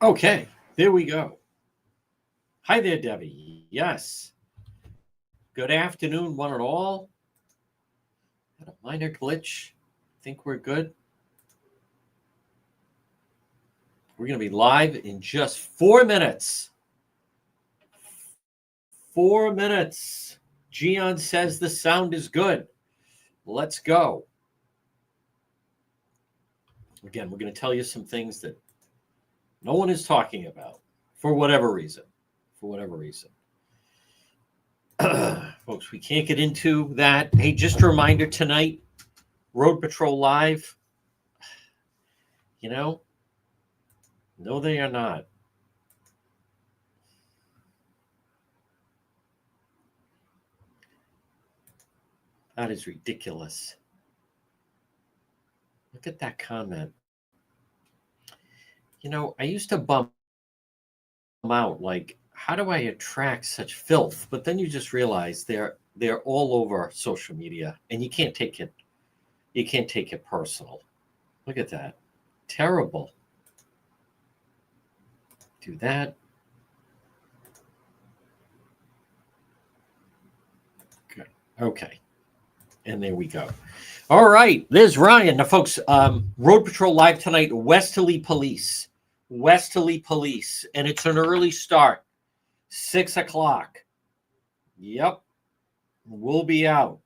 Okay, there we go. Hi there, Debbie. Yes. Good afternoon, one and all. Had a minor glitch. Think we're good. We're going to be live in just 4 minutes. 4 minutes. Gian says the sound is good. Let's go. Again, we're going to tell you some things that no one is talking about for whatever reason. For whatever reason. Folks, we can't get into that. Hey, just a reminder tonight, Road Patrol Live. You know, no, they are not. That is ridiculous. Look at that comment. You know, I used to bum out like, how do I attract such filth? But then you just realize they're all over social media, and you can't take it. You can't take it personal. Look at that. Terrible. Do that. Good. Okay. And there we go. All right. There's Ryan. Now, folks, Road Patrol Live tonight, Westerly Police. Westerly Police. And it's an early start. 6 o'clock. Yep. We'll be out.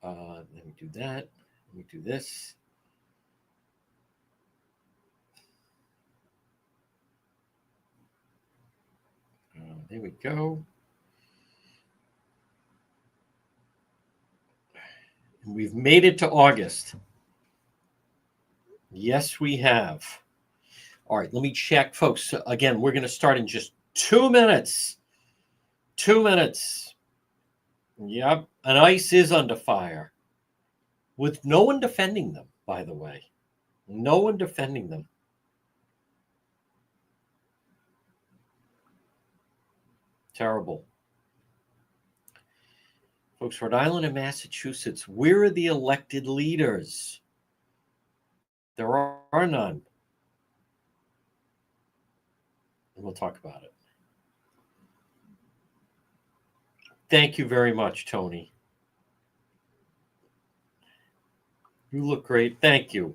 Let me do that. Let me do this. There we go. And we've made it to August. Yes, we have. All right, let me check, folks. Again, we're going to start in just 2 minutes. 2 minutes. Yep, and ICE is under fire. With no one defending them, by the way. No one defending them. Terrible. Folks, Rhode Island and Massachusetts, where are the elected leaders? There are none. And we'll talk about it. Thank you very much, Tony. You look great. Thank you.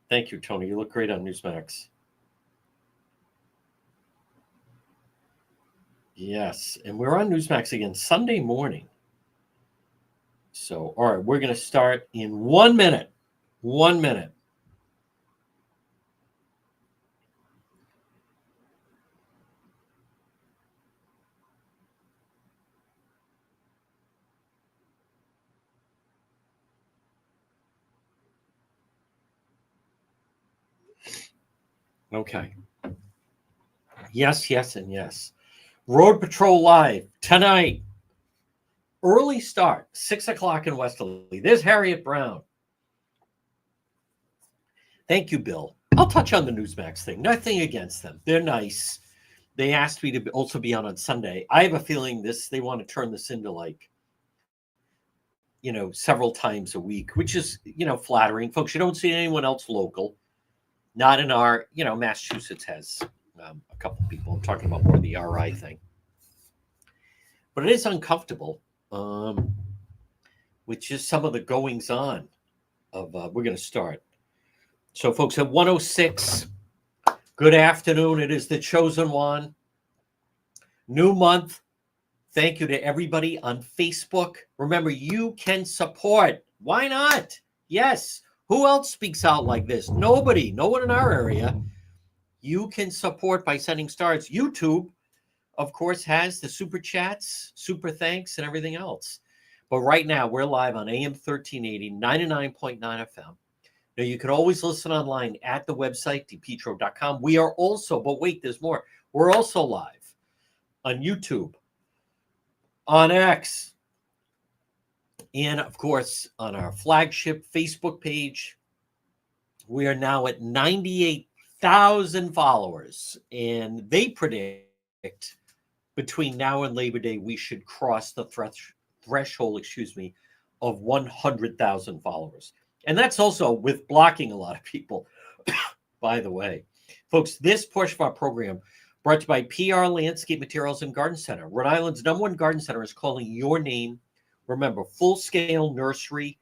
Thank you, Tony. You look great on Newsmax. Yes, and we're on Newsmax again Sunday morning. So, all right, we're going to start in 1 minute. 1 minute. Okay. Yes, yes, and yes. Road Patrol Live tonight. Early start, 6 o'clock in Westerly. There's Harriet Brown. Thank you, Bill. I'll touch on the Newsmax thing. Nothing against them. They're nice. They asked me to also be on Sunday. I have a feeling they want to turn this into like, several times a week, which is, flattering. Folks, you don't see anyone else local. Not in our, Massachusetts has a couple people. I'm talking about more the RI thing. But it is uncomfortable, with just some of the goings on of, we're going to start. So, folks, at 1:06, good afternoon. It is the Chosen One. New month. Thank you to everybody on Facebook. Remember, you can support. Why not? Yes. Who else speaks out like this? Nobody. No one in our area. You can support by sending stars. YouTube, of course, has the super chats, super thanks, and everything else. But right now, we're live on AM 1380, 99.9 FM. Now, you can always listen online at the website, depetro.com. We are also, but wait, there's more. We're also live on YouTube, on X, and, of course, on our flagship Facebook page. We are now at 98,000 followers, and they predict between now and Labor Day, we should cross the threshold, of 100,000 followers. And that's also with blocking a lot of people, by the way. Folks, this portion of our program brought to you by PR Landscape Materials and Garden Center. Rhode Island's #1 garden center is calling your name. Remember, full-scale nursery.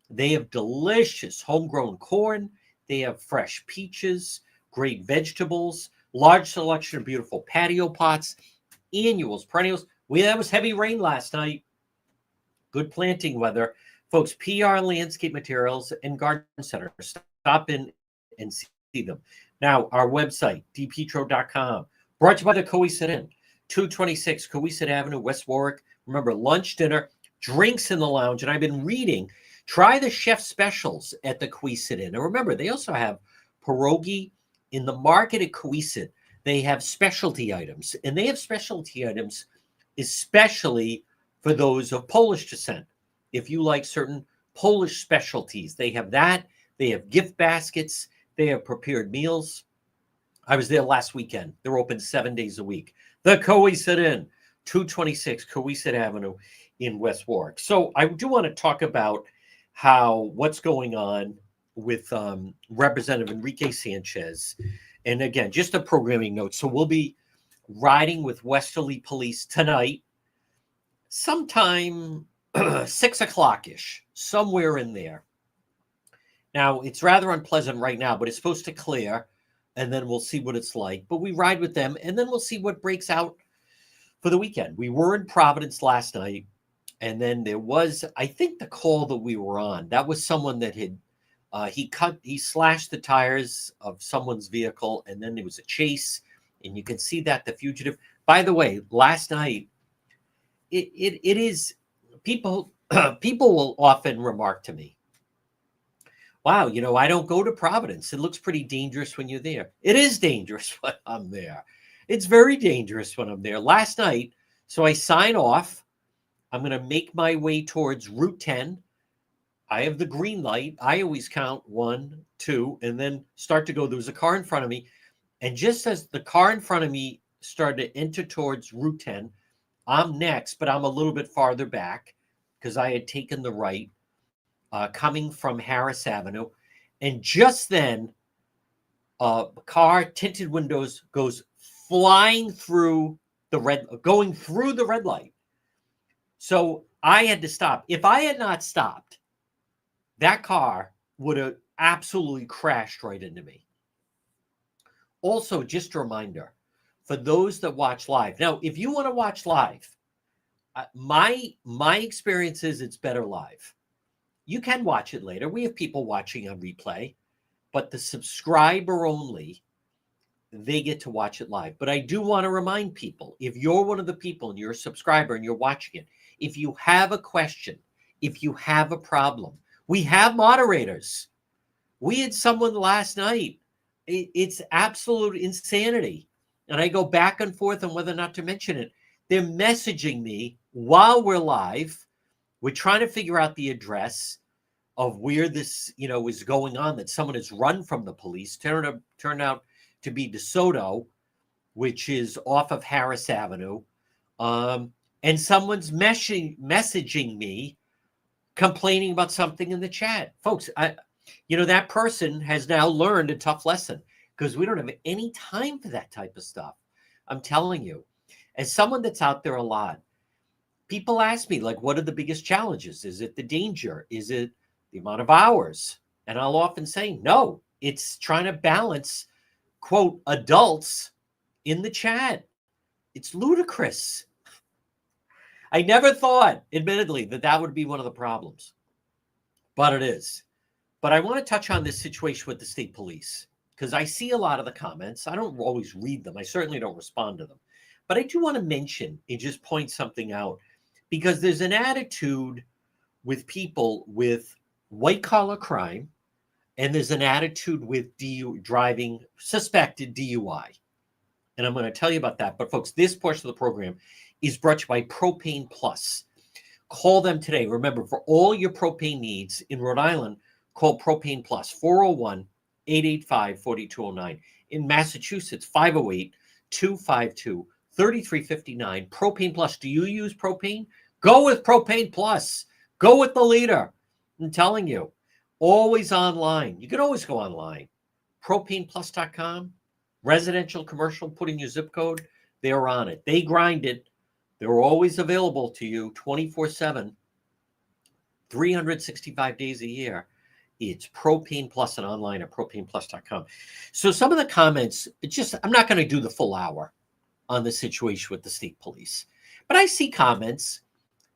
They have delicious homegrown corn. They have fresh peaches, great vegetables, large selection of beautiful patio pots, annuals, perennials. That was heavy rain last night. Good planting weather. Folks, PR Landscape Materials and Garden Center. Stop in and see them. Now, our website, dpetro.com. Brought to you by the Coesit Inn, 226 Coesit Avenue, West Warwick. Remember, lunch, dinner, drinks in the lounge. And I've been reading, try the chef specials at the Coesit Inn. And remember, they also have pierogi in the market at Coesit. They have specialty items. And they have specialty items especially for those of Polish descent. If you like certain Polish specialties, they have that. They have gift baskets. They have prepared meals. I was there last weekend. They're open 7 days a week. The Coesit Inn, 226 Coesit Avenue in West Warwick. So I do want to talk about what's going on with Representative Enrique Sanchez. And again, just a programming note. So we'll be riding with Westerly Police tonight, sometime 6 o'clock-ish, somewhere in there. Now, it's rather unpleasant right now, but it's supposed to clear, and then we'll see what it's like. But we ride with them, and then we'll see what breaks out for the weekend. We were in Providence last night, and then there was, I think the call that we were on, that was someone that had, he slashed the tires of someone's vehicle, and then there was a chase, and you can see that the fugitive. By the way, last night, it is, people will often remark to me, wow, I don't go to Providence. It looks pretty dangerous when you're there. It is dangerous when I'm there. It's very dangerous when I'm there. Last night, so I sign off. I'm going to make my way towards Route 10. I have the green light. I always count 1, 2, and then start to go. There was a car in front of me. And just as the car in front of me started to enter towards Route 10, I'm next, but I'm a little bit farther back because I had taken the right. Coming from Harris Avenue. And just then, a car, tinted windows, goes flying through going through the red light. So I had to stop. If I had not stopped, that car would have absolutely crashed right into me. Also, just a reminder, for those that watch live. Now, if you want to watch live, my experience is it's better live. You can watch it later. We have people watching on replay, but the subscriber only, they get to watch it live. But I do want to remind people, if you're one of the people and you're a subscriber and you're watching it, if you have a question, if you have a problem, we have moderators. We had someone last night. It's absolute insanity. And I go back and forth on whether or not to mention it. They're messaging me while we're live. We're trying to figure out the address of where this, is going on, that someone has run from the police, turned out to be DeSoto, which is off of Harris Avenue. And someone's messaging me, complaining about something in the chat. Folks, that person has now learned a tough lesson because we don't have any time for that type of stuff. I'm telling you, as someone that's out there a lot, people ask me, like, what are the biggest challenges? Is it the danger? Is it the amount of hours? And I'll often say, no, it's trying to balance, quote, adults in the chat. It's ludicrous. I never thought, admittedly, that would be one of the problems, but it is. But I want to touch on this situation with the state police because I see a lot of the comments. I don't always read them. I certainly don't respond to them. But I do want to mention and just point something out because there's an attitude with people with white-collar crime, and there's an attitude with driving suspected DUI. And I'm going to tell you about that. But, folks, this portion of the program is brought to you by Propane Plus. Call them today. Remember, for all your propane needs in Rhode Island, call Propane Plus, 401-885-4209. In Massachusetts, 508-252-3359. Propane Plus. Do you use propane? Go with Propane Plus. Go with the leader. I'm telling you. always online. You can always go online. Propaneplus.com, residential, commercial, put in your zip code. They're on it. They grind it. They're always available to you 24/7, 365 days a year. It's Propane Plus and online at propaneplus.com. So some of the comments, I'm not going to do the full hour on the situation with the state police, but I see comments,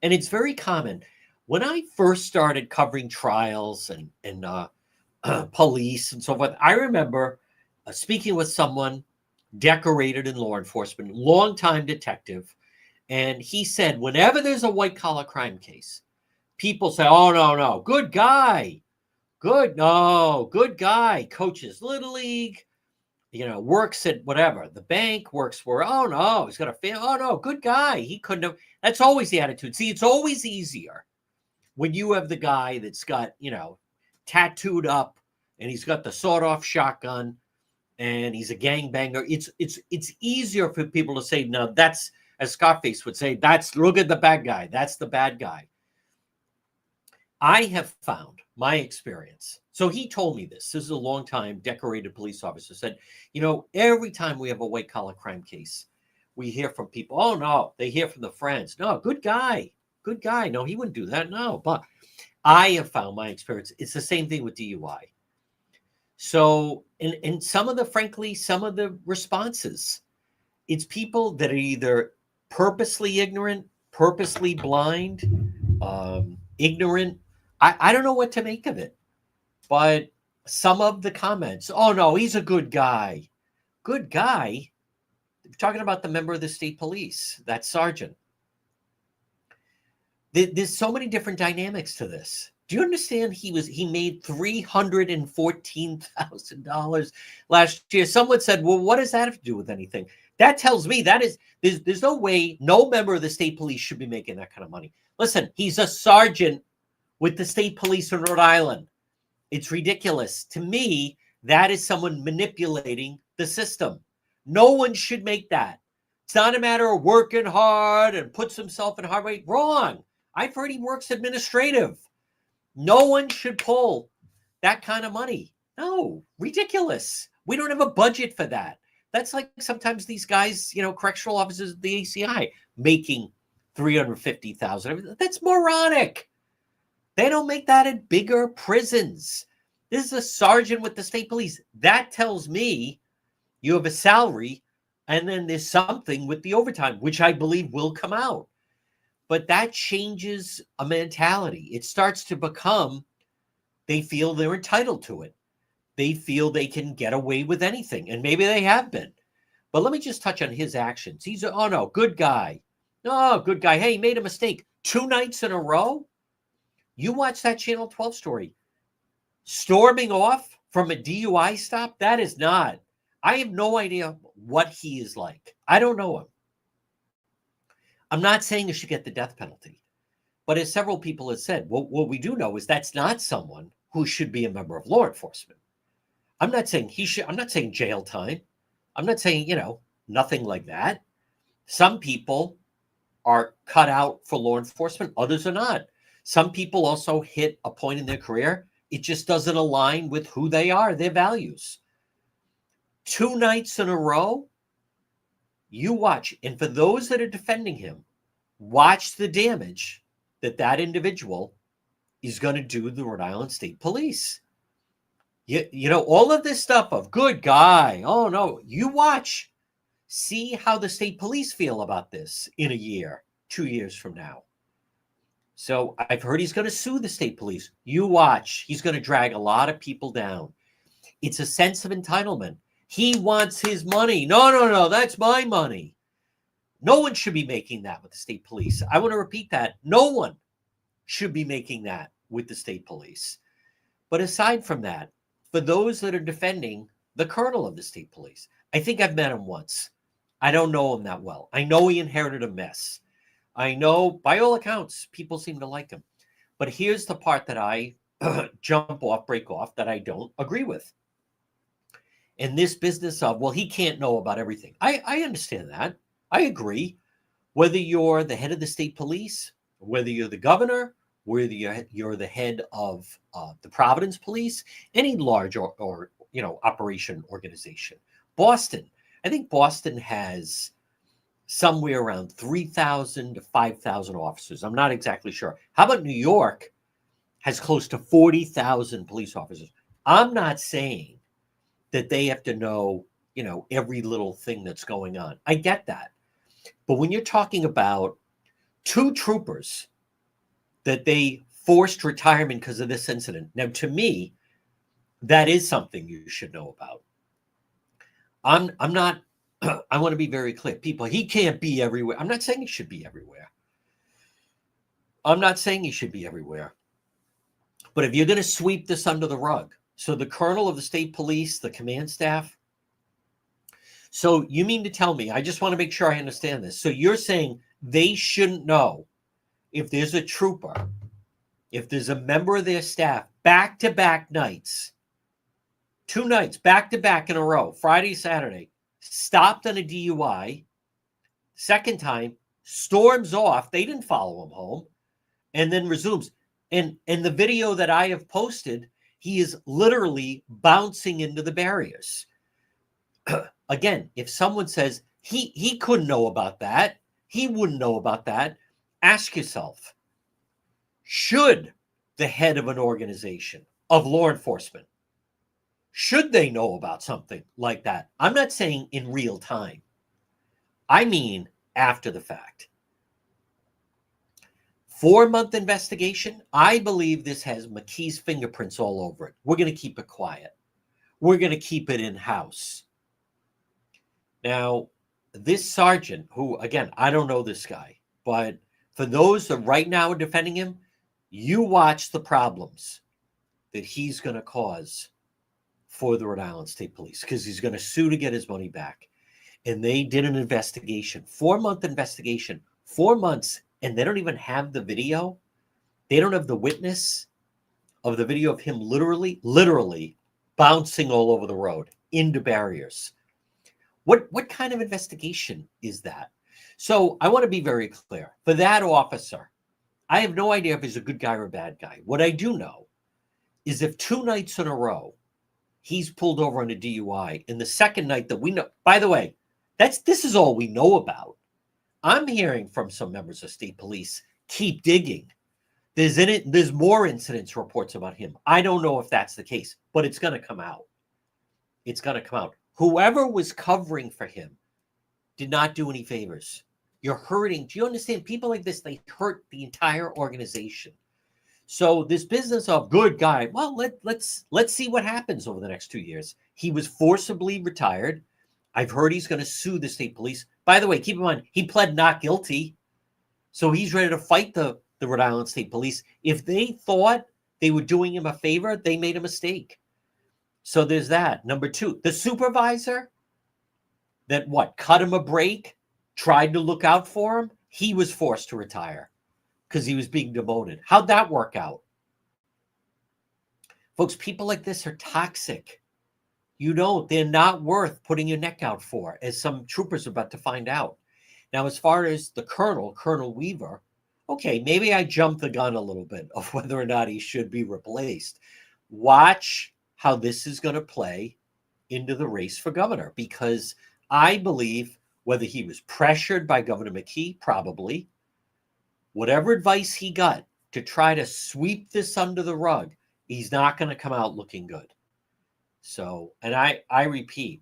and it's very common. When I first started covering trials and police and so forth, I remember speaking with someone decorated in law enforcement, longtime detective, and he said, whenever there's a white-collar crime case, people say, oh, no, good guy. Good guy, coaches Little League, works at whatever, the bank, works for, oh, no, he's got a family. Oh, no, good guy. He couldn't have. That's always the attitude. See, it's always easier when you have the guy that's got, tattooed up and he's got the sawed-off shotgun and he's a gangbanger. It's easier for people to say, no, that's, as Scarface would say, look at the bad guy. That's the bad guy. I have found my experience. So he told me this. This is a long-time decorated police officer said, every time we have a white-collar crime case, we hear from people, oh, no, they hear from the friends. No, good guy. No, he wouldn't do that. No, but I have found my experience. It's the same thing with DUI. So, and some of the responses, it's people that are either purposely ignorant, purposely blind, ignorant. I don't know what to make of it, but some of the comments, oh, no, he's a good guy. Good guy? We're talking about the member of the state police, that sergeant. There's so many different dynamics to this. Do you understand he made $314,000 last year? Someone said, well, what does that have to do with anything? That tells me there's no way no member of the state police should be making that kind of money. Listen, he's a sergeant with the state police in Rhode Island. It's ridiculous. To me, that is someone manipulating the system. No one should make that. It's not a matter of working hard and puts himself in hard way. Wrong. I've heard he works administrative. No one should pull that kind of money. No, ridiculous. We don't have a budget for that. That's like sometimes these guys, correctional officers at the ACI making $350,000. That's moronic. They don't make that in bigger prisons. This is a sergeant with the state police. That tells me you have a salary and then there's something with the overtime, which I believe will come out. But that changes a mentality. It starts to become, they feel they're entitled to it. They feel they can get away with anything. And maybe they have been. But let me just touch on his actions. He's good guy. Oh, good guy. Hey, he made a mistake 2 nights in a row. You watch that Channel 12 story. Storming off from a DUI stop, that is not. I have no idea what he is like. I don't know him. I'm not saying you should get the death penalty. But as several people have said, what we do know is that's not someone who should be a member of law enforcement. I'm not saying I'm not saying jail time. I'm not saying, nothing like that. Some people are cut out for law enforcement. Others are not. Some people also hit a point in their career. It just doesn't align with who they are, their values. 2 nights in a row, you watch. And for those that are defending him, watch the damage that individual is going to do the Rhode Island State Police. All of this stuff of good guy. Oh, no, you watch. See how the state police feel about this in a year, 2 years from now. So I've heard he's going to sue the state police. You watch. He's going to drag a lot of people down. It's a sense of entitlement. He wants his money. No, that's my money. No one should be making that with the state police. I want to repeat that. No one should be making that with the state police. But aside from that, for those that are defending the colonel of the state police, I think I've met him once. I don't know him that well. I know he inherited a mess. I know, by all accounts, people seem to like him. But here's the part that I break off, that I don't agree with. And this business of, well, he can't know about everything. I understand that. I agree. Whether you're the head of the state police, whether you're the governor, where you're the head of the Providence Police, any large or operation organization. Boston, I think Boston has somewhere around 3,000 to 5,000 officers. I'm not exactly sure. How about New York has close to 40,000 police officers? I'm not saying that they have to know, every little thing that's going on. I get that. But when you're talking about two troopers that they forced retirement because of this incident, now to me, that is something you should know about. I'm not, I want to be very clear. People, he can't be everywhere. I'm not saying he should be everywhere. I'm not saying he should be everywhere. But if you're going to sweep this under the rug, so the colonel of the state police, the command staff, so you mean to tell me, I just want to make sure I understand this. So you're saying they shouldn't know if there's a trooper, if there's a member of their staff, back-to-back nights, 2 nights, back-to-back in a row, Friday, Saturday, stopped on a DUI, second time, storms off, they didn't follow him home, and then resumes. And the video that I have posted, he is literally bouncing into the barriers. Again, if someone says he couldn't know about that, he wouldn't know about that, ask yourself, should the head of an organization of law enforcement, should they know about something like that? I'm not saying in real time. I mean after the fact. 4-month investigation. I believe this has McKee's fingerprints all over it. We're going to keep it quiet. We're going to keep it in-house. Now, this sergeant, who, again, I don't know this guy, but for those that right now are defending him, you watch the problems that he's going to cause for the Rhode Island State Police, because he's going to sue to get his money back. And they did an investigation, 4-month investigation, 4 months, and they don't even have the video. They don't have the witness of the video of him literally bouncing all over the road into barriers. What kind of investigation is that? So I want to be very clear. For that officer, I have no idea if he's a good guy or a bad guy. What I do know is if 2 nights in a row, he's pulled over on a DUI, and the second night that we know, by the way, this is all we know about. I'm hearing from some members of state police, keep digging. There's more incidents reports about him. I don't know if that's the case, but it's going to come out. It's going to come out. Whoever was covering for him did not do any favors. You're hurting. Do you understand? People like this, they hurt the entire organization. So this business of good guy, well, let's see what happens over the next 2 years. He was forcibly retired. I've heard he's going to sue the state police. By the way, keep in mind, he pled not guilty. So he's ready to fight the Rhode Island State Police. If they thought they were doing him a favor, they made a mistake. So there's that. Number 2, the supervisor that cut him a break, tried to look out for him, he was forced to retire because he was being demoted. How'd that work out? Folks, people like this are toxic. They're not worth putting your neck out for, as some troopers are about to find out. Now, as far as the Colonel Weaver, okay, maybe I jumped the gun a little bit of whether or not he should be replaced. Watch how this is going to play into the race for governor, because I believe whether he was pressured by Governor McKee, probably, whatever advice he got to try to sweep this under the rug, he's not going to come out looking good. So, and I repeat,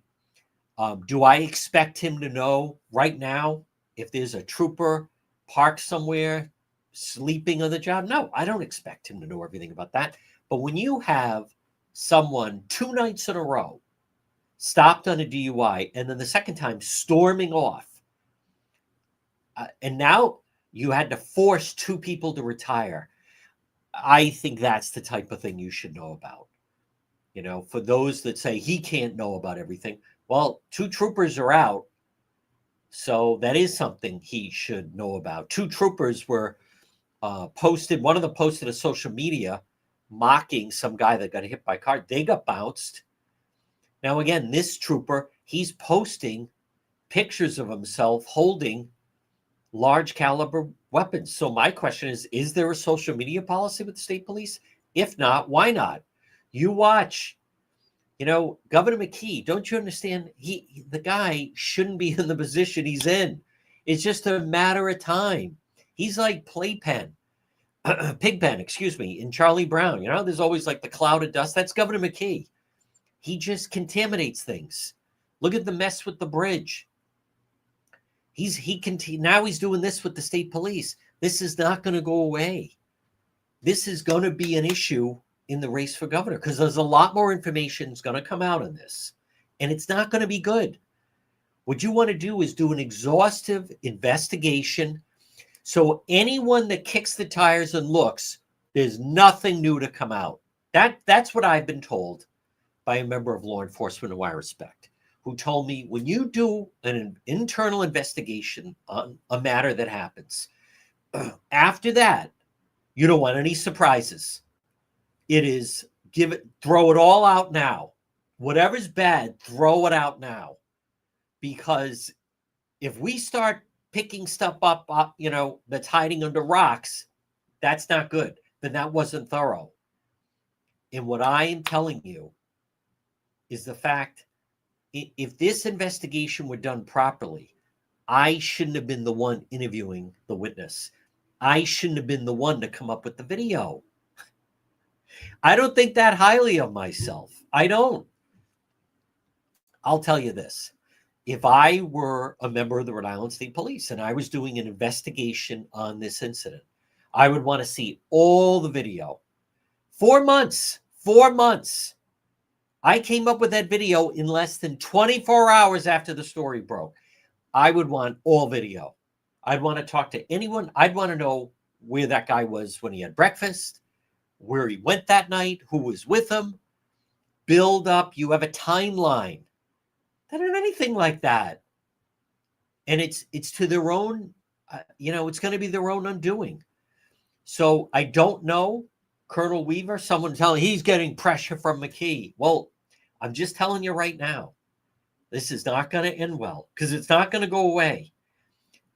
do I expect him to know right now if there's a trooper parked somewhere sleeping on the job? No, I don't expect him to know everything about that. But when you have someone 2 nights in a row stopped on a DUI, and then the second time storming off, and now you had to force 2 people to retire, I think that's the type of thing you should know about. For those that say he can't know about everything, well, 2 troopers are out, so that is something he should know about. 2 troopers were posted. One of them posted to social media mocking some guy that got hit by a car. They got bounced. Now, again, this trooper, he's posting pictures of himself holding large caliber weapons. So my question is there a social media policy with the state police? If not, why not? You watch, Governor McKee, don't you understand? The guy shouldn't be in the position he's in. It's just a matter of time. He's like Pigpen, excuse me, in Charlie Brown. There's always like the cloud of dust. That's Governor McKee. He just contaminates things. Look at the mess with the bridge. Now he's doing this with the state police. This is not going to go away. This is going to be an issue in the race for governor because there's a lot more information that's going to come out on this, and it's not going to be good. What you want to do is do an exhaustive investigation. So anyone that kicks the tires and looks, there's nothing new to come out. That's what I've been told by a member of law enforcement who I respect, who told me when you do an internal investigation on a matter that happens, after that, you don't want any surprises. It is throw it all out now. Whatever's bad, throw it out now. Because if we start picking stuff up, that's hiding under rocks, that's not good. Then that wasn't thorough. And what I am telling you is the fact, if this investigation were done properly, I shouldn't have been the one interviewing the witness. I shouldn't have been the one to come up with the video. I don't think that highly of myself. I don't. I'll tell you this. If I were a member of the Rhode Island State Police and I was doing an investigation on this incident, I would want to see all the video. 4 months. I came up with that video in less than 24 hours after the story broke. I would want all video. I'd want to talk to anyone. I'd want to know where that guy was when he had breakfast, where he went that night, who was with him. Build up. You have a timeline. They don't have anything like that. And it's to their own, it's going to be their own undoing. So I don't know, Colonel Weaver, someone telling he's getting pressure from McKee. Well, I'm just telling you right now, this is not going to end well because it's not going to go away.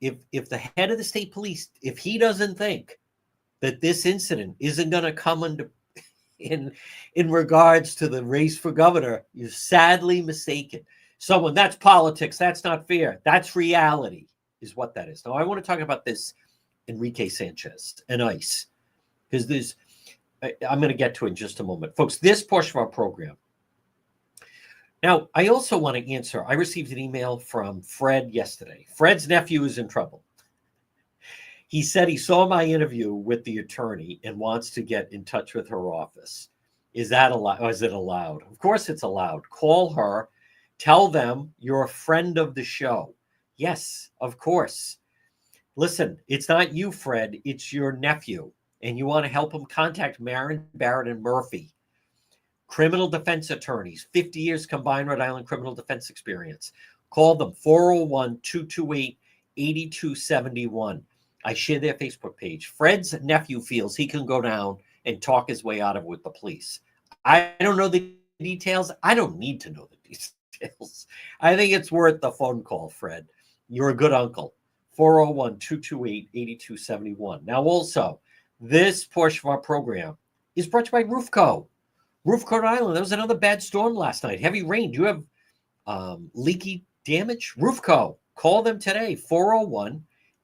If the head of the state police, if he doesn't think that this incident isn't going to come in regards to the race for governor, you're sadly mistaken. Someone, that's politics. That's not fair. That's reality is what that is. Now, I want to talk about this Enrique Sanchez and ICE because I'm going to get to it in just a moment. Folks, this portion of our program. Now, I also want to answer. I received an email from Fred yesterday. Fred's nephew is in trouble. He said he saw my interview with the attorney and wants to get in touch with her office. Is that allowed? Or is it allowed? Of course it's allowed. Call her. Tell them you're a friend of the show. Yes, of course. Listen, it's not you, Fred. It's your nephew. And you want to help him, contact Marin, Barrett, and Murphy. Criminal defense attorneys, 50 years combined Rhode Island criminal defense experience. Call them, 401-228-8271. I share their Facebook page. Fred's nephew feels he can go down and talk his way out of it with the police. I don't know the details. I don't need to know the details. I think it's worth the phone call, Fred. You're a good uncle. 401-228-8271. Now, also, this portion of our program is brought to you by Roofco. Roofco, Rhode Island. There was another bad storm last night. Heavy rain. Do you have leaky damage? Roofco. Call them today.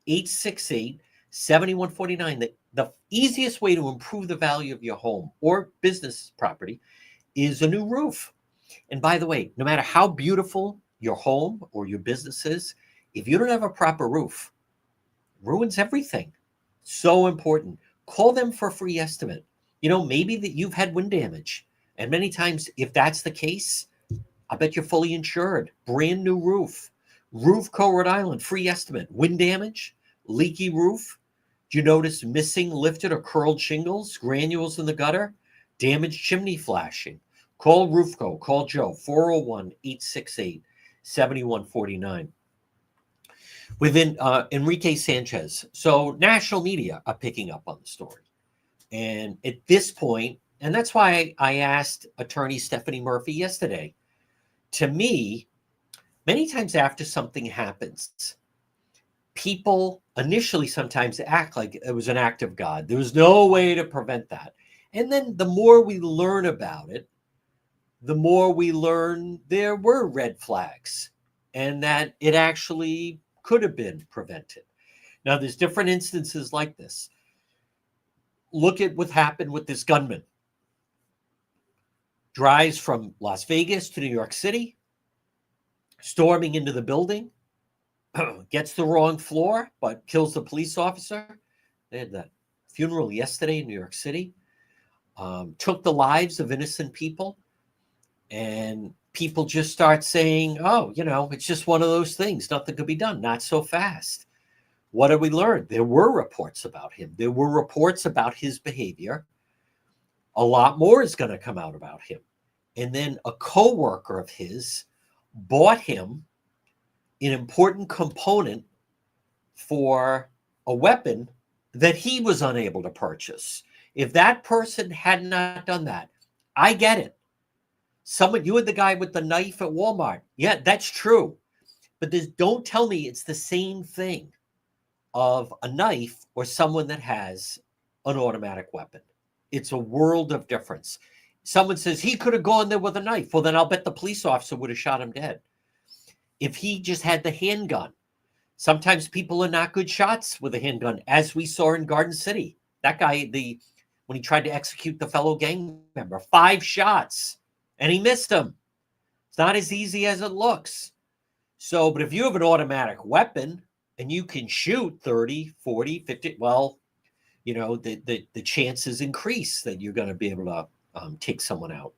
401-868-7149. The easiest way to improve the value of your home or business property is a new roof. And by the way, no matter how beautiful your home or your business is, if you don't have a proper roof, ruins everything. So important. Call them for a free estimate. Maybe that you've had wind damage. And many times, if that's the case, I bet you're fully insured. Brand new roof. Roofco, Rhode Island, free estimate. Wind damage, leaky roof. Do you notice missing, lifted, or curled shingles, granules in the gutter, damaged chimney flashing? Call Roofco. Call Joe. 401-868-7149. Within Enrique Sanchez. So national media are picking up on the story. And at this point, and that's why I asked attorney Stephanie Murphy yesterday, to me, many times after something happens, people initially sometimes act like it was an act of God. There was no way to prevent that. And then the more we learn about it, the more we learn there were red flags and that it actually could have been prevented. Now, there's different instances like this. Look at what happened with this gunman. Drives from Las Vegas to New York City, storming into the building, gets the wrong floor, but kills the police officer. They had that funeral yesterday in New York City. Took the lives of innocent people. And people just start saying, oh, it's just one of those things. Nothing could be done. Not so fast. What did we learn? There were reports about him. There were reports about his behavior. A lot more is going to come out about him. And then a coworker of his bought him an important component for a weapon that he was unable to purchase. If that person had not done that, I get it. You and the guy with the knife at Walmart. Yeah, that's true. But don't tell me it's the same thing of a knife or someone that has an automatic weapon. It's a world of difference. Someone says he could have gone there with a knife. Well, then I'll bet the police officer would have shot him dead. If he just had the handgun. Sometimes people are not good shots with a handgun, as we saw in Garden City. That guy, when he tried to execute the fellow gang member, 5 shots. And he missed him. It's not as easy as it looks. So, but if you have an automatic weapon and you can shoot 30, 40, 50, well, the chances increase that you're going to be able to take someone out.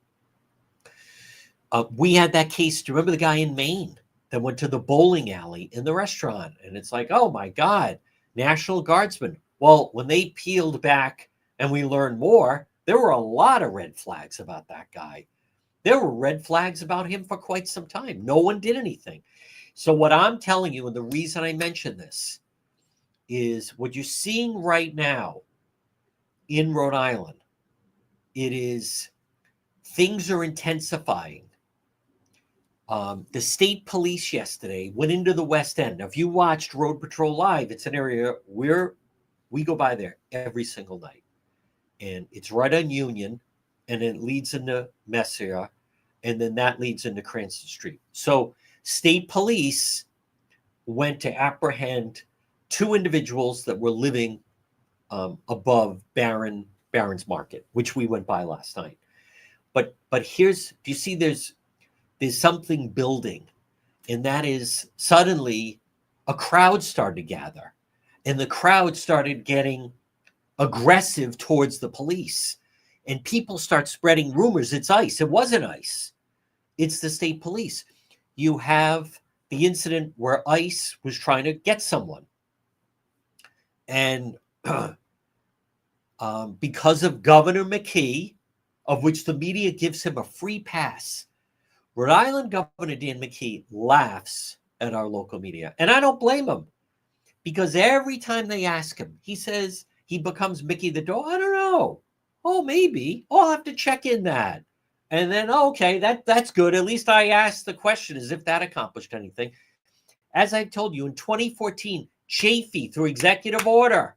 We had that case. Do you remember the guy in Maine that went to the bowling alley in the restaurant? And it's like, oh my God, National Guardsmen. Well, when they peeled back and we learned more, there were a lot of red flags about that guy. There were red flags about him for quite some time. No one did anything. So what I'm telling you, and the reason I mention this, is what you're seeing right now in Rhode Island. It is, things are intensifying. The state police yesterday went into the West End. Now, if you watched Road Patrol Live, it's an area where we go by there every single night. And it's right on Union, and it leads into Messier, and then that leads into Cranston Street. So state police went to apprehend 2 individuals that were living above Barron's Market, which we went by last night. But here's, do you see there's something building, and that is suddenly a crowd started to gather, and the crowd started getting aggressive towards the police, and people start spreading rumors. It's ICE. It wasn't ICE. It's the state police. You have the incident where ICE was trying to get someone, and because of Governor McKee, of which the media gives him a free pass, Rhode Island Governor Dan McKee laughs at our local media. And I don't blame him, because every time they ask him, he says he becomes Mickey the dog. I don't know. Oh, maybe. Oh, I'll have to check in that. And then, okay, that's good. At least I asked the question as if that accomplished anything. As I told you, in 2014, Chafee, through executive order,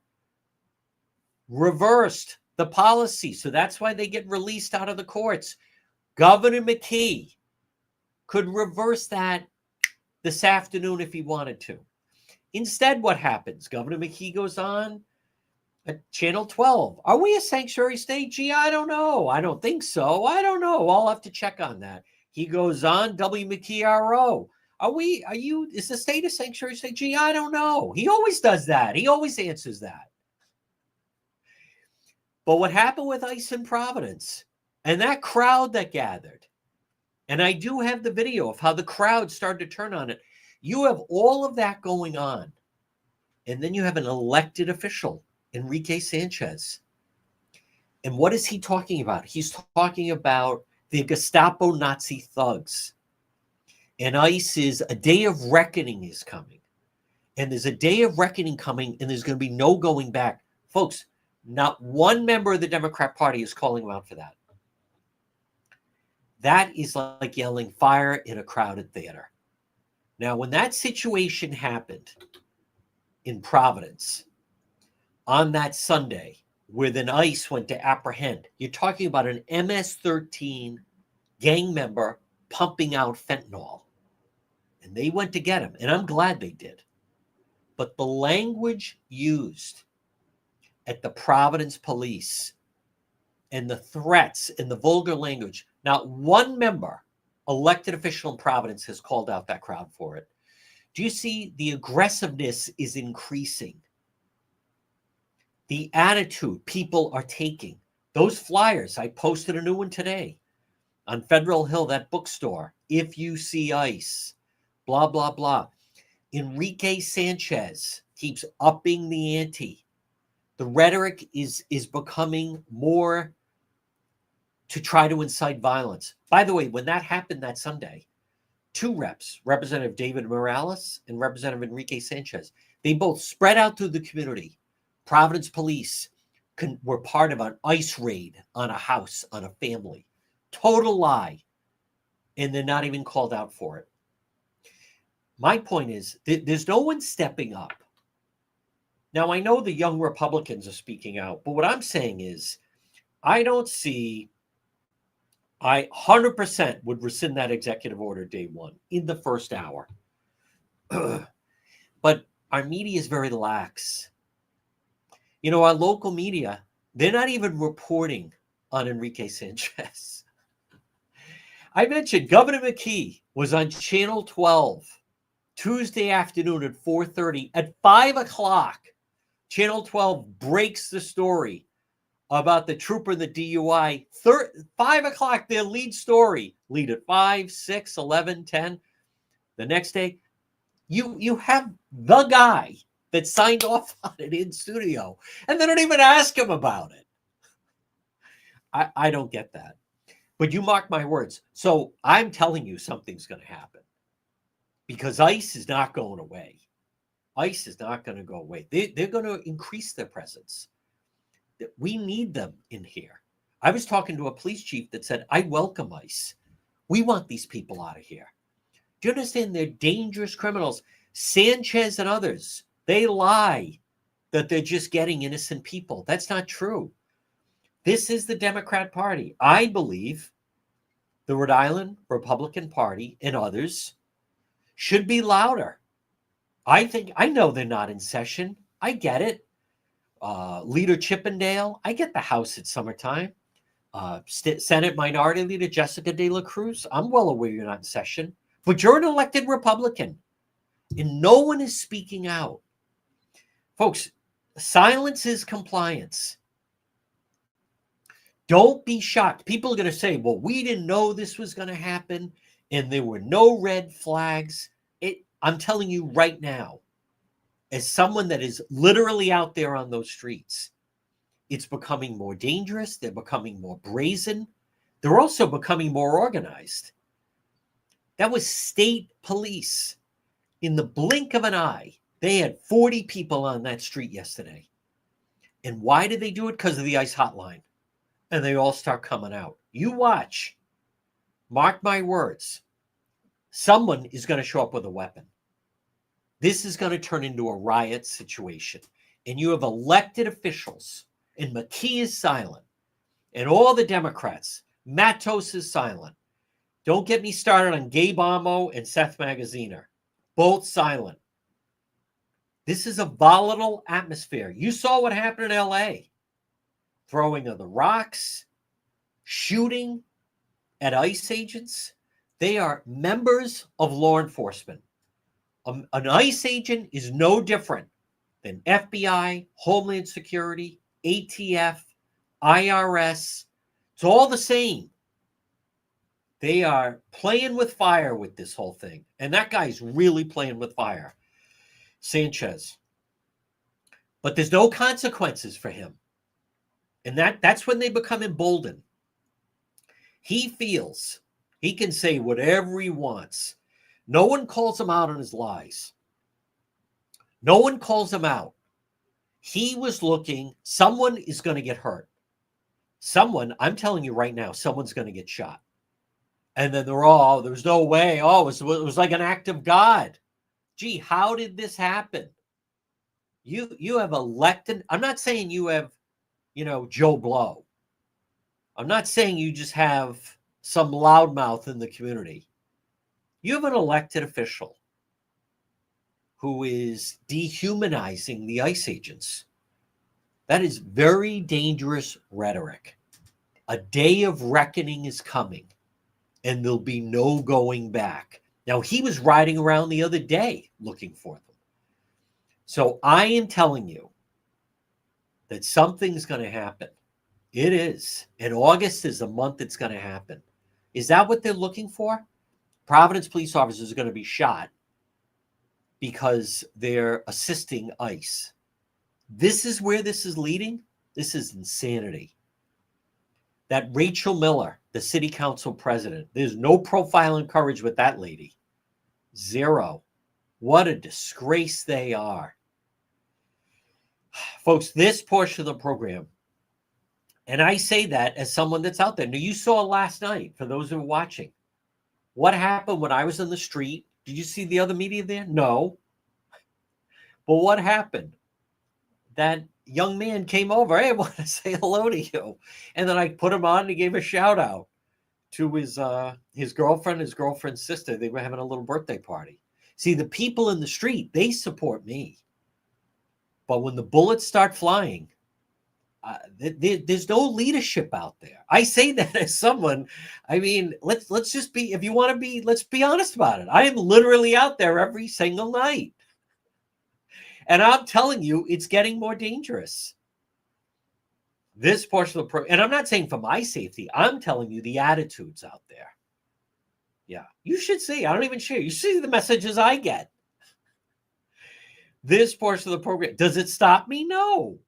reversed the policy. So that's why they get released out of the courts. Governor McKee could reverse that this afternoon if he wanted to. Instead, what happens? Governor McKee goes on at Channel 12. Are we a sanctuary state? Gee, I don't know. I don't think so. I don't know. I'll have to check on that. He goes on W. McKee RO. Is the state a sanctuary state? Gee, I don't know. He always does that. He always answers that. But what happened with ICE in Providence and that crowd that gathered, and I do have the video of how the crowd started to turn on it. You have all of that going on. And then you have an elected official, Enrique Sanchez. And what is he talking about? He's talking about the Gestapo Nazi thugs. And ICE is a day of reckoning is coming. And there's a day of reckoning coming, and there's going to be no going back. Folks, not one member of the Democrat Party is calling him out for that. That is like yelling fire in a crowded theater. Now, when that situation happened, in Providence on that Sunday where then ICE went to apprehend. You're talking about an MS-13 gang member pumping out fentanyl. And they went to get him, and I'm glad they did. But the language used at the Providence police and the threats and the vulgar language, not one member, elected official in Providence has called out that crowd for it. Do you see the aggressiveness is increasing? The attitude people are taking. Those flyers, I posted a new one today on Federal Hill, that bookstore. If you see ICE, blah, blah, blah. Enrique Sanchez keeps upping the ante. The rhetoric is becoming more to try to incite violence. By the way, when that happened that Sunday, two reps, Representative David Morales and Representative Enrique Sanchez, they both spread out through the community. Providence police were part of an ICE raid on a house, on a family. Total lie. And they're not even called out for it. My point is, there's no one stepping up. Now, I know the young Republicans are speaking out, but what I'm saying is, I don't see, I 100% would rescind that executive order day one in the first hour. But our media is very lax. You know, our local media, they're not even reporting on Enrique Sanchez. I mentioned Governor McKee was on Channel 12 Tuesday afternoon at 4:30. At 5 o'clock, Channel 12 breaks the story about the trooper in the DUI. 5 o'clock, their lead story. Lead at 5, 6, 11, 10. The next day, you have the guy that signed off on it in studio, and they don't even ask him about it. I don't get that. But you mark my words. So I'm telling you something's going to happen. Because ICE is not going away. ICE is not going to go away. They're going to increase their presence. We need them in here. I was talking to a police chief that said, I welcome ICE. We want these people out of here. Do you understand? They're dangerous criminals. Sanchez and others, they lie that they're just getting innocent people. That's not true. This is the Democrat Party. I believe the Rhode Island Republican Party and others should be louder. I know they're not in session. I get it. Leader Chippendale, I get the House at summertime. Senate Minority Leader Jessica De La Cruz, I'm well aware you're not in session, but you're an elected Republican, and no one is speaking out. Folks, silence is compliance. Don't be shocked. People are going to say, well, we didn't know this was going to happen, and there were no red flags. I'm telling you right now, as someone that is literally out there on those streets, it's becoming more dangerous. They're becoming more brazen. They're also becoming more organized. That was state police. In the blink of an eye, they had 40 people on that street yesterday. And why did they do it? Because of the ICE hotline. And they all start coming out. You watch. Mark my words. Someone is going to show up with a weapon. This is going to turn into a riot situation. And you have elected officials, and McKee is silent, and all the Democrats, Matos is silent. Don't get me started on Gabe Amo and Seth Magaziner. Both silent. This is a volatile atmosphere. You saw what happened in LA. Throwing of the rocks, shooting at ICE agents. They are members of law enforcement. An ICE agent is no different than FBI, Homeland Security, ATF, IRS. It's all the same. They are playing with fire with this whole thing. And that guy's really playing with fire. Sanchez. But there's no consequences for him. And that's when they become emboldened. He feels he can say whatever he wants. No one calls him out on his lies. No one calls him out. He was looking, someone is going to get hurt. Someone, I'm telling you right now, someone's going to get shot. And then they're all, there's no way. Oh, it was like an act of God. Gee, how did this happen? You have elected. I'm not saying you have, Joe Blow. I'm not saying you just have some loudmouth in the community. You have an elected official who is dehumanizing the ICE agents. That is very dangerous rhetoric. A day of reckoning is coming, and there'll be no going back. Now, he was riding around the other day looking for them. So I am telling you that something's going to happen. It is. And August is the month it's going to happen. Is that what they're looking for? Providence police officers are going to be shot because they're assisting ICE. This is where this is leading. This is insanity. That Rachel Miller, the city council president, there's no profile in courage with that lady. Zero. What a disgrace they are. Folks, this portion of the program, and I say that as someone that's out there. Now, you saw last night, for those who are watching, what happened when I was in the street. Did you see the other media there? No. But what happened? That young man came over. Hey, I want to say hello to you. And then I put him on and he gave a shout out to his girlfriend, his girlfriend's sister. They were having a little birthday party. See, the people in the street, they support me. But when the bullets start flying, there's no leadership out there. I say that as someone, I mean, let's just be, if you want to be, let's be honest about it. I am literally out there every single night. And I'm telling you, it's getting more dangerous. This portion of the program, and I'm not saying for my safety, I'm telling you the attitudes out there. Yeah, you should see. I don't even share. You see the messages I get. This portion of the program, does it stop me? No.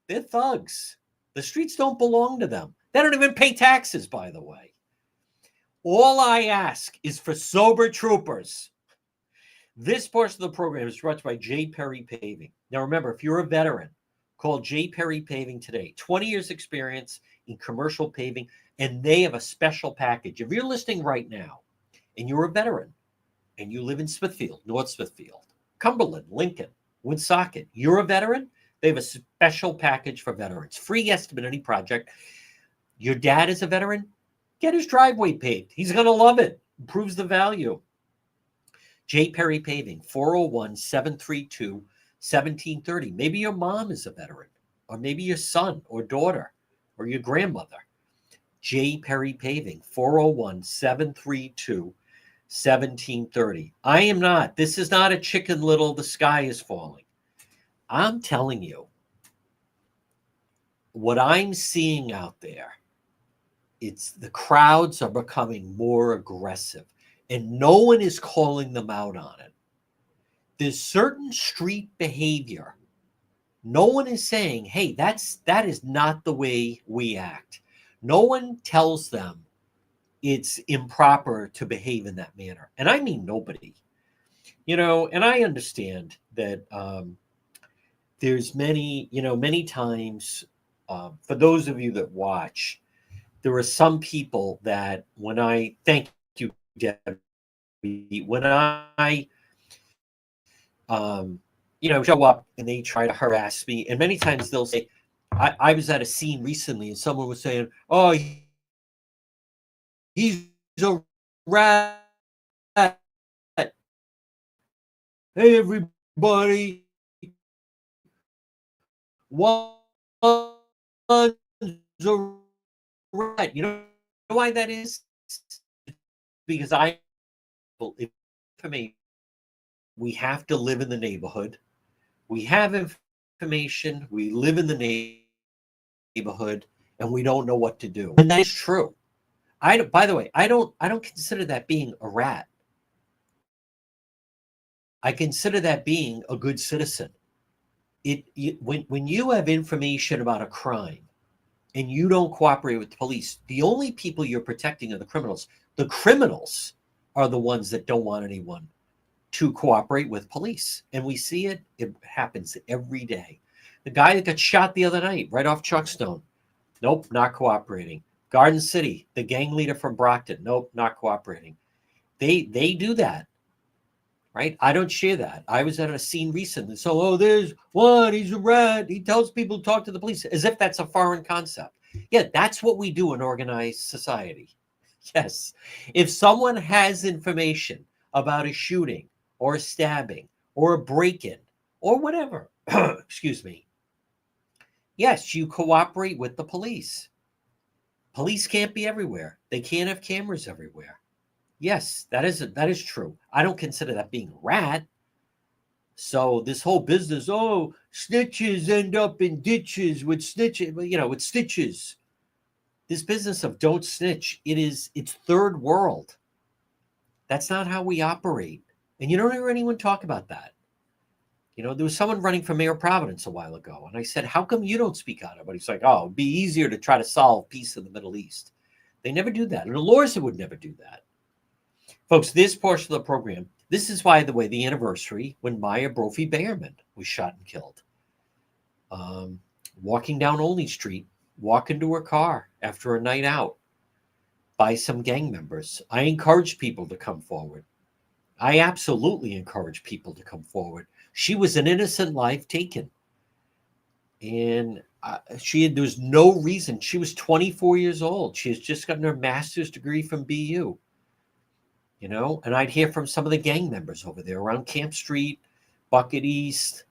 They're thugs. The streets don't belong to them. They don't even pay taxes, by the way. All I ask is for sober troopers. This portion of the program is brought to you by J. Perry Paving. Now, remember, if you're a veteran, call J. Perry Paving today. 20 years experience in commercial paving, and they have a special package. If you're listening right now, and you're a veteran, and you live in Smithfield, North Smithfield, Cumberland, Lincoln, Woonsocket, you're a veteran, they have a special package for veterans. Free estimate any project. Your dad is a veteran? Get his driveway paved. He's going to love it. Improves the value. J. Perry Paving, 401-732-1730. Maybe your mom is a veteran, or maybe your son or daughter or your grandmother. J. Perry Paving, 401-732-1730. I am not. This is not a Chicken Little, the sky is falling. I'm telling you, what I'm seeing out there, it's the crowds are becoming more aggressive. And no one is calling them out on it. There's certain street behavior. No one is saying, hey, that is not the way we act. No one tells them it's improper to behave in that manner. And I mean nobody. And I understand that there's many times, for those of you that watch, there are some people that when I thank you, Debbie, when I show up and they try to harass me, and many times they'll say, I was at a scene recently and someone was saying, oh, he's a rat. Hey, everybody, one's a rat. You know why that is? Because we have to live in the neighborhood. We have information. We live in the neighborhood, and we don't know what to do. And that is true. By the way, I don't consider that being a rat. I consider that being a good citizen. When you have information about a crime and you don't cooperate with the police, the only people you're protecting are the criminals. The criminals are the ones that don't want anyone to cooperate with police. And we see it happens every day. The guy that got shot the other night, right off Chuckstone, nope, not cooperating. Garden City, the gang leader from Brockton, nope, not cooperating. They do that, right? I don't share that. I was at a scene recently. So, oh, there's one, he's a rat. He tells people to talk to the police as if that's a foreign concept. Yeah, that's what we do in organized society. Yes. If someone has information about a shooting or a stabbing or a break in or whatever, excuse me, yes, you cooperate with the police. Police can't be everywhere, they can't have cameras everywhere. Yes, that is true. I don't consider that being a rat. So this whole business, oh, snitches end up in ditches with snitches, with stitches. This business of don't snitch, it's third world. That's not how we operate. And you don't hear anyone talk about that. There was someone running for mayor of Providence a while ago, and I said, "How come you don't speak out?" But he's like, "Oh, it'd be easier to try to solve peace in the Middle East." They never do that, and the lawyers would never do that. Folks, this portion of the program, this is, by the way, the anniversary when Maya Brophy Behrman was shot and killed. Walking down Olney Street, walking to her car after a night out by some gang members. I encourage people to come forward. I absolutely encourage people to come forward. She was an innocent life taken. And there was no reason. She was 24 years old. She has just gotten her master's degree from BU. And I'd hear from some of the gang members over there around Camp Street, Bucket East,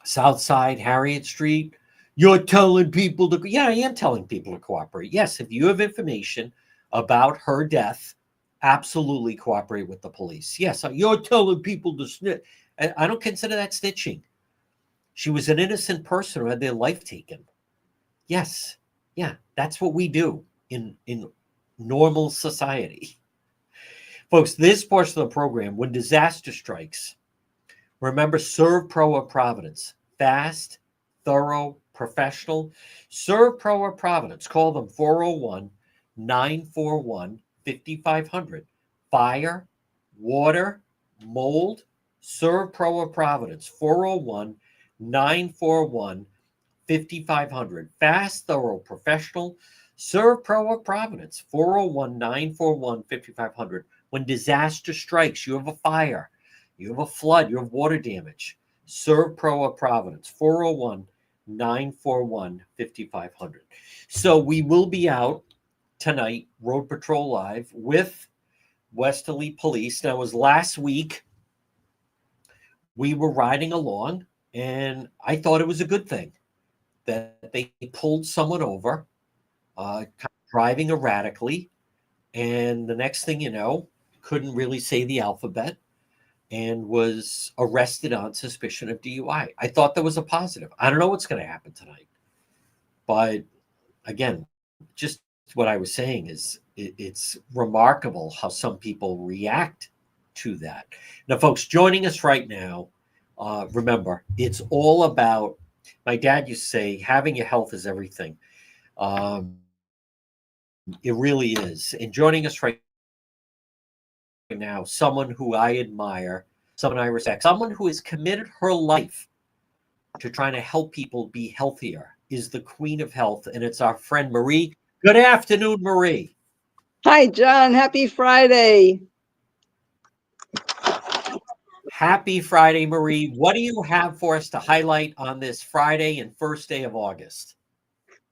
South Side, Harriet Street. You're telling people to, yeah, I am telling people to cooperate. Yes, if you have information about her death, absolutely cooperate with the police. Yes, you're telling people to snitch. I don't consider that snitching. She was an innocent person who had their life taken. Yes, yeah, that's what we do in normal society. Folks, this portion of the program, when disaster strikes, remember ServPro of Providence. Fast, thorough, professional. ServPro of Providence. Call them 401-941-5500. Fire, water, mold. ServPro of Providence. 401-941-5500. Fast, thorough, professional. ServPro of Providence. 401-941-5500. When disaster strikes, you have a fire, you have a flood, you have water damage. ServPro of Providence, 401-941-5500. So we will be out tonight, Road Patrol Live, with Westerly Police. Now, it was last week. We were riding along, and I thought it was a good thing that they pulled someone over, kind of driving erratically. And the next thing you know, couldn't really say the alphabet and was arrested on suspicion of DUI. I thought that was a positive. I don't know what's going to happen tonight. But again, just what I was saying is it's remarkable how some people react to that. Now, folks, joining us right now, remember, it's all about, my dad used to say, having your health is everything. It really is. And joining us right now, someone who I admire, someone I respect, someone who has committed her life to trying to help people be healthier, is the Queen of Health, and it's our friend Marie. Good afternoon, Marie. Hi, John. Happy Friday. Happy Friday, Marie. What do you have for us to highlight on this Friday and first day of August?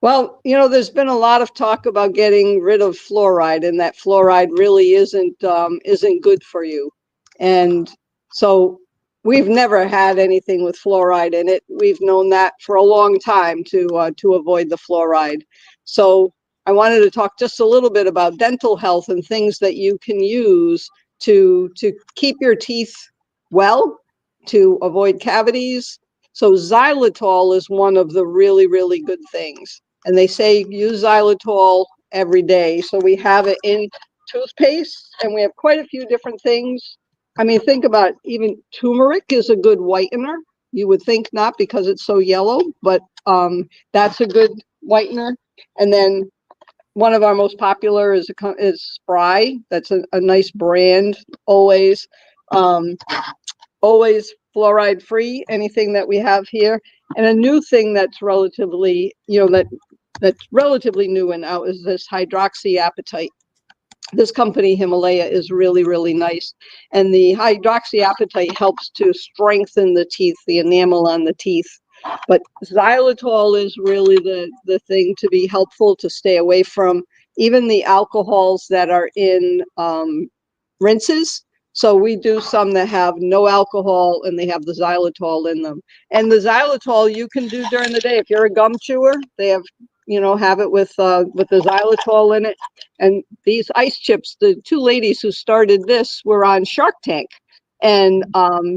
Well, there's been a lot of talk about getting rid of fluoride, and that fluoride really isn't good for you. And so we've never had anything with fluoride in it. We've known that for a long time to avoid the fluoride. So I wanted to talk just a little bit about dental health and things that you can use to keep your teeth well, to avoid cavities. So xylitol is one of the really, really good things. And they say use xylitol every day. So we have it in toothpaste, and we have quite a few different things. I mean, think about even turmeric is a good whitener. You would think not because it's so yellow, but that's a good whitener. And then one of our most popular is Spry. That's a nice brand, always. Always fluoride free, anything that we have here. And a new thing that's relatively, that's relatively new and out is this hydroxyapatite. This company, Himalaya, is really, really nice. And the hydroxyapatite helps to strengthen the teeth, the enamel on the teeth. But xylitol is really the thing to be helpful, to stay away from. Even the alcohols that are in rinses. So we do some that have no alcohol and they have the xylitol in them. And the xylitol you can do during the day. If you're a gum chewer, they have, have it with the xylitol in it. And these ice chips, the two ladies who started this were on Shark Tank. And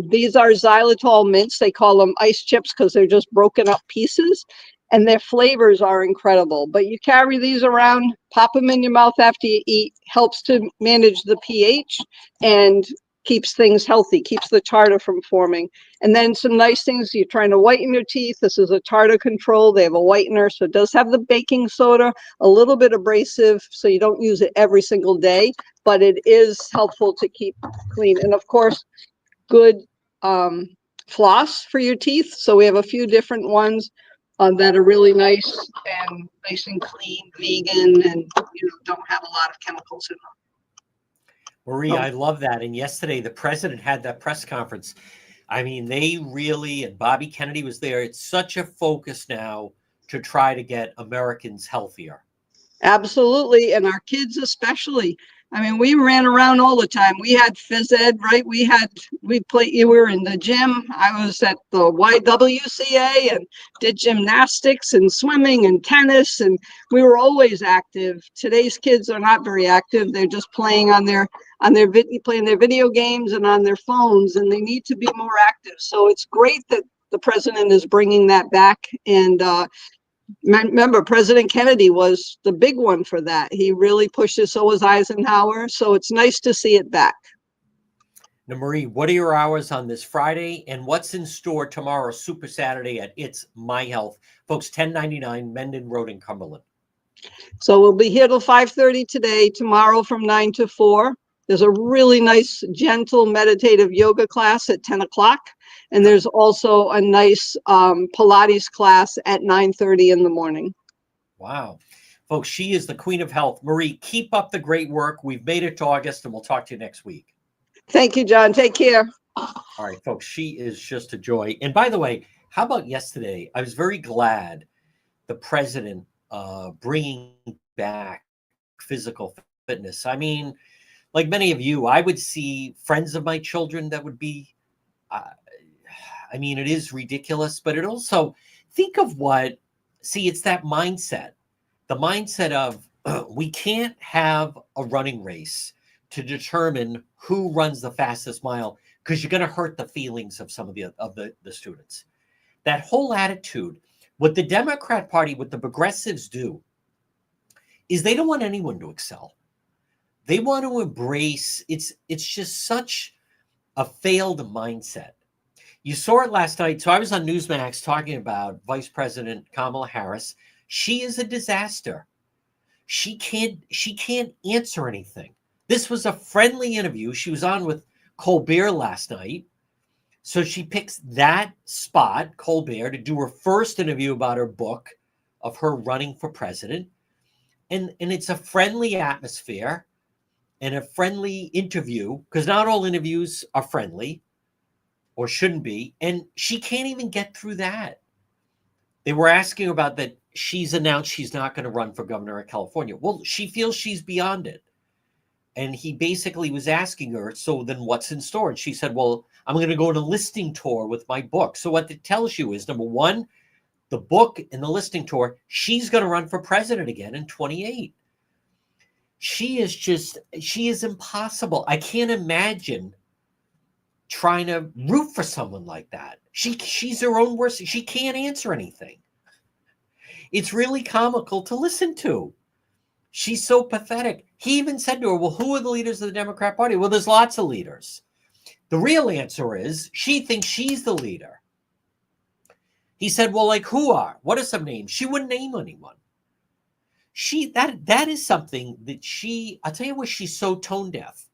these are xylitol mints. They call them ice chips because they're just broken up pieces. And their flavors are incredible. But you carry these around, pop them in your mouth after you eat, helps to manage the pH and keeps things healthy, keeps the tartar from forming. And then some nice things, you're trying to whiten your teeth. This is a tartar control. They have a whitener, so it does have the baking soda, a little bit abrasive, so you don't use it every single day, but it is helpful to keep clean. And of course, good floss for your teeth. So we have a few different ones that are really nice and clean, vegan, and don't have a lot of chemicals in them. Marie, I love that. And yesterday, the president had that press conference. I mean, they really, and Bobby Kennedy was there. It's such a focus now to try to get Americans healthier. Absolutely. And our kids especially. I mean, we ran around all the time. We had phys ed, right? We were in the gym. I was at the YWCA and did gymnastics and swimming and tennis, and we were always active. Today's kids are not very active. They're just playing playing their video games and on their phones, and they need to be more active. So it's great that the president is bringing that back. And remember, President Kennedy was the big one for that. He really pushed it. So was Eisenhower. So it's nice to see it back. Now, Marie, what are your hours on this Friday, and what's in store tomorrow, Super Saturday at It's My Health? Folks, 1099 Mendon Road in Cumberland. So we'll be here till 5:30 today, tomorrow from 9 to 4. There's a really nice, gentle, meditative yoga class at 10 o'clock. And there's also a nice Pilates class at 9:30 in the morning. Wow. Folks, she is the queen of health. Marie, keep up the great work. We've made it to August, and we'll talk to you next week. Thank you, John. Take care. All right, folks, she is just a joy. And by the way, how about yesterday? I was very glad the president bringing back physical fitness. I mean, like many of you, I would see friends of my children that would be, I mean, it is ridiculous, but it also, think of it's that mindset, the mindset of we can't have a running race to determine who runs the fastest mile, because you're going to hurt the feelings of some of the students. That whole attitude, what the Democrat Party, what the progressives do, is they don't want anyone to excel. They want to embrace, it's just such a failed mindset. You saw it last night. So I was on Newsmax talking about Vice President Kamala Harris. She is a disaster. She can't answer anything. This was a friendly interview. She was on with Colbert last night. So she picks that spot, Colbert, to do her first interview about her book of her running for president. And it's a friendly atmosphere and a friendly interview, because not all interviews are friendly or shouldn't be. And she can't even get through that. They were asking about that. She's announced she's not going to run for governor of California. Well, she feels she's beyond it. And he basically was asking her, so then what's in store? And she said, well, I'm going to go on a listing tour with my book. So what it tells you is, number one, the book and the listing tour, she's going to run for president again in 28. She is impossible. I can't imagine trying to root for someone like that. She's her own worst. She can't answer anything. It's really comical to listen to. She's so pathetic. He even said to her, well, who are the leaders of the Democrat Party? Well, there's lots of leaders. The real answer is she thinks she's the leader. He said, well, like who are? What are some names? She wouldn't name anyone. That is something that I'll tell you what, she's so tone deaf.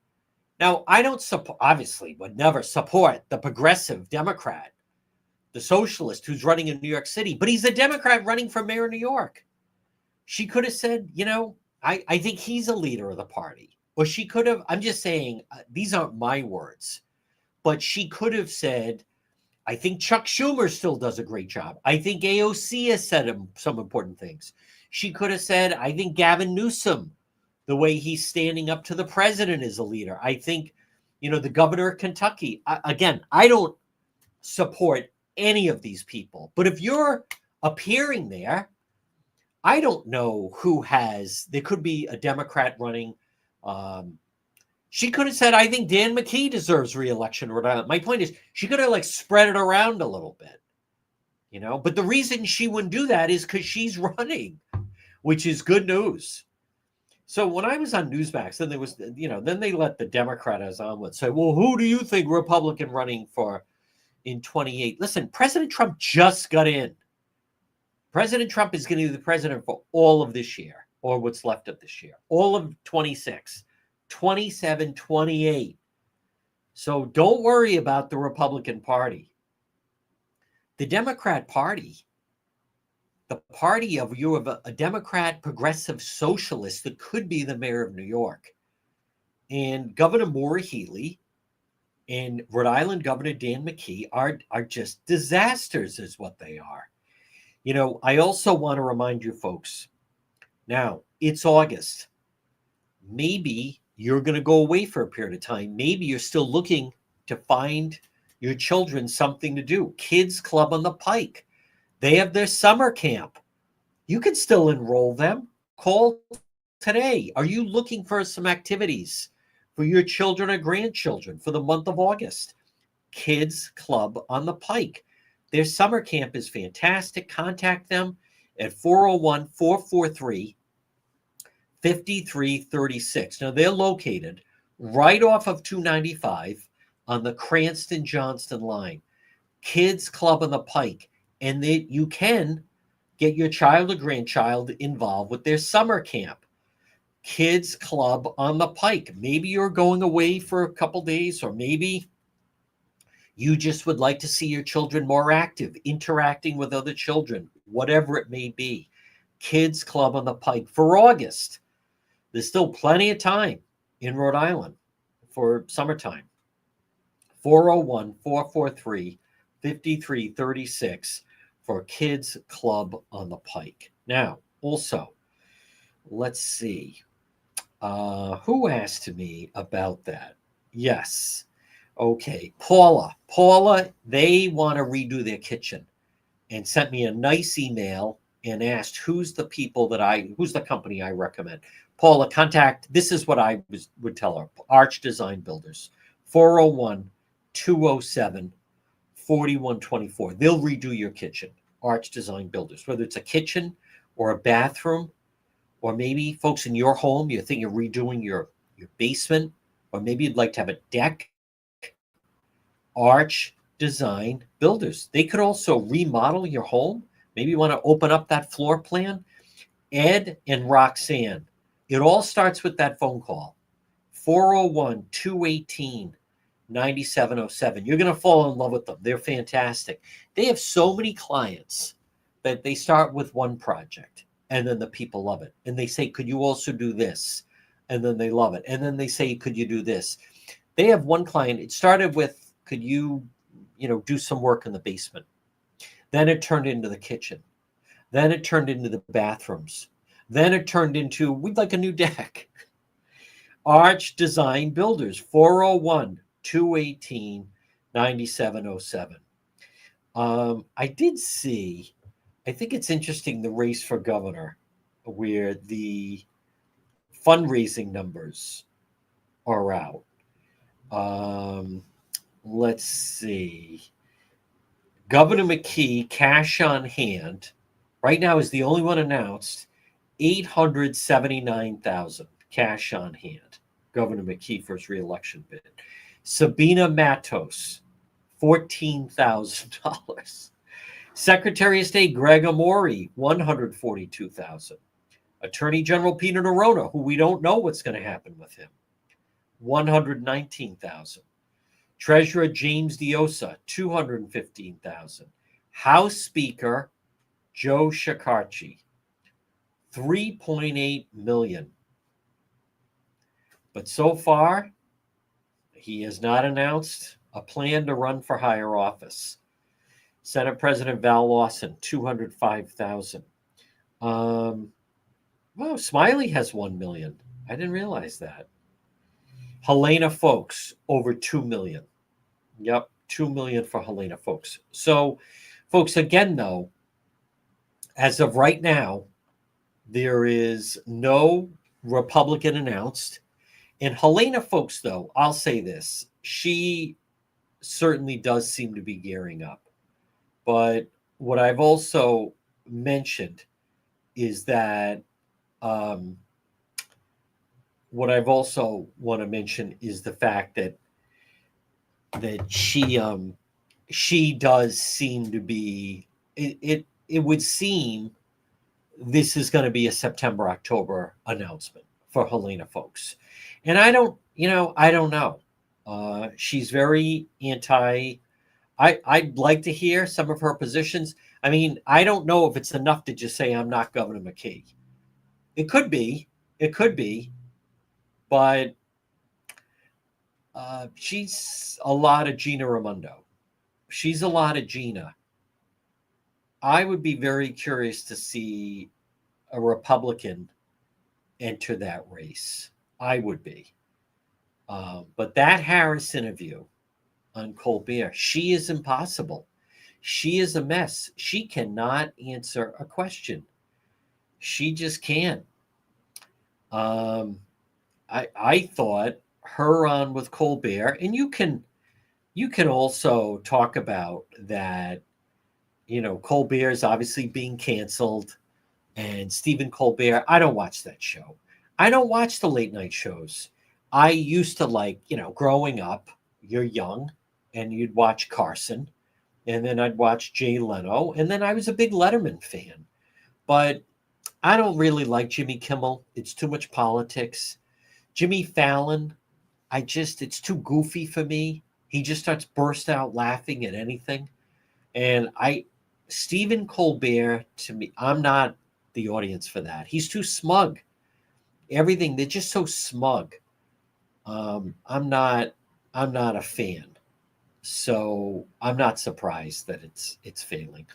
Now, I don't obviously would never support the progressive Democrat, the socialist who's running in New York City, but he's a Democrat running for mayor of New York. She could have said, I think he's a leader of the party. Or she could have, I'm just saying, these aren't my words, but she could have said, I think Chuck Schumer still does a great job. I think AOC has said some important things. She could have said, I think Gavin Newsom, the way he's standing up to the president, is a leader. I think, the governor of Kentucky. Again, I don't support any of these people. But if you're appearing there, I don't know there could be a Democrat running. She could have said, I think Dan McKee deserves reelection in Rhode Island. My point is, she could have spread it around a little bit, But the reason she wouldn't do that is because she's running, which is good news. So when I was on Newsmax, then there was, then they let the Democrat as omelet say, well, who do you think Republican running for in 28? Listen, President Trump just got in. President Trump is going to be the president for all of this year, or what's left of this year, all of 26, 27, 28. So don't worry about the Republican Party. The Democrat Party, the party of a Democrat progressive socialist that could be the mayor of New York, and Governor Maura Healey and Rhode Island Governor Dan McKee are just disasters, is what they are. I also want to remind you folks, now it's August. Maybe you're going to go away for a period of time. Maybe you're still looking to find your children something to do. Kids Club on the Pike. They have their summer camp. You can still enroll them. Call today. Are you looking for some activities for your children or grandchildren for the month of August? Kids Club on the Pike. Their summer camp is fantastic. Contact them at 401-443-5336. Now, they're located right off of 295 on the Cranston-Johnston line. Kids Club on the Pike. And you can get your child or grandchild involved with their summer camp. Kids Club on the Pike. Maybe you're going away for a couple days, or maybe you just would like to see your children more active, interacting with other children, whatever it may be. Kids Club on the Pike for August. There's still plenty of time in Rhode Island for summertime. 401-443-5336 for Kids Club on the Pike. Now, also, let's see. Who asked me about that? Yes. Okay, Paula, they want to redo their kitchen and sent me a nice email and asked who's the company I recommend. Paula, this is what I would tell her. Arch Design Builders, 401-207-4124. They'll redo your kitchen. Arch Design Builders, whether it's a kitchen or a bathroom, or maybe folks in your home, you're thinking of redoing your basement, or maybe you'd like to have a deck. Arch Design Builders. They could also remodel your home. Maybe you want to open up that floor plan. Ed and Roxanne. It all starts with that phone call. 401-218-9707. You're going to fall in love with them. They're fantastic. They have so many clients that they start with one project, and then the people love it. And they say, could you also do this? And then they love it. And then they say, could you do this? They have one client. It started with, could you, do some work in the basement? Then it turned into the kitchen. Then it turned into the bathrooms. Then it turned into, we'd like a new deck. Arch Design Builders, 401-218-9707. I did see, I think it's interesting, the race for governor, where the fundraising numbers are out. Let's see. Governor McKee, cash on hand, right now is the only one announced, $879,000 cash on hand. Governor McKee for his reelection bid. Sabina Matos, $14,000. Secretary of State Greg Amore, $142,000. Attorney General Peter Nerona, who we don't know what's going to happen with him, $119,000. Treasurer James Diosa, $215,000. House Speaker Joe Shekarchi, $3.8 million. But so far, he has not announced a plan to run for higher office. Senate President Val Lawson, 205,000. Well, Smiley has 1 million. I didn't realize that. Helena Folks, over 2 million. Yep, 2 million for Helena Folks. So, folks, again, though, as of right now, there is no Republican announced. And Helena Folks, though, I'll say this. She certainly does seem to be gearing up. But what I've also mentioned is that what I've also want to mention is the fact that she does seem to be it would seem this is going to be a September October announcement for Helena Folks, and I don't know. She's very anti. I'd like to hear some of her positions. I mean, I don't know if it's enough to just say I'm not Governor McKee. It could be, but she's a lot of Gina Raimondo. She's a lot of Gina. I would be very curious to see a Republican enter that race. I would be. But that Harris interview on Colbert, she is impossible. She is a mess. She cannot answer a question. She just can't. I thought her on with Colbert, and you can also talk about that. Colbert is obviously being canceled, and Stephen Colbert. I don't watch that show. I don't watch the late night shows. I used to like, growing up. You're young, and you'd watch Carson, and then I'd watch Jay Leno, and then I was a big Letterman fan. But I don't really like Jimmy Kimmel. It's too much politics. Jimmy Fallon, it's too goofy for me. He just starts burst out laughing at anything. And Stephen Colbert, to me, I'm not the audience for that. He's too smug. Everything, they're just so smug. I'm not a fan. So I'm not surprised that it's failing.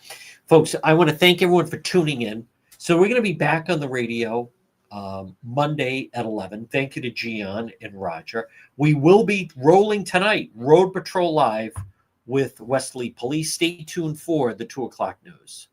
Folks, I want to thank everyone for tuning in. So we're going to be back on the radio Monday at 11. Thank you to Gian and Roger. We will be rolling tonight, Road Patrol Live with Wesley Police. Stay tuned for the 2 o'clock news.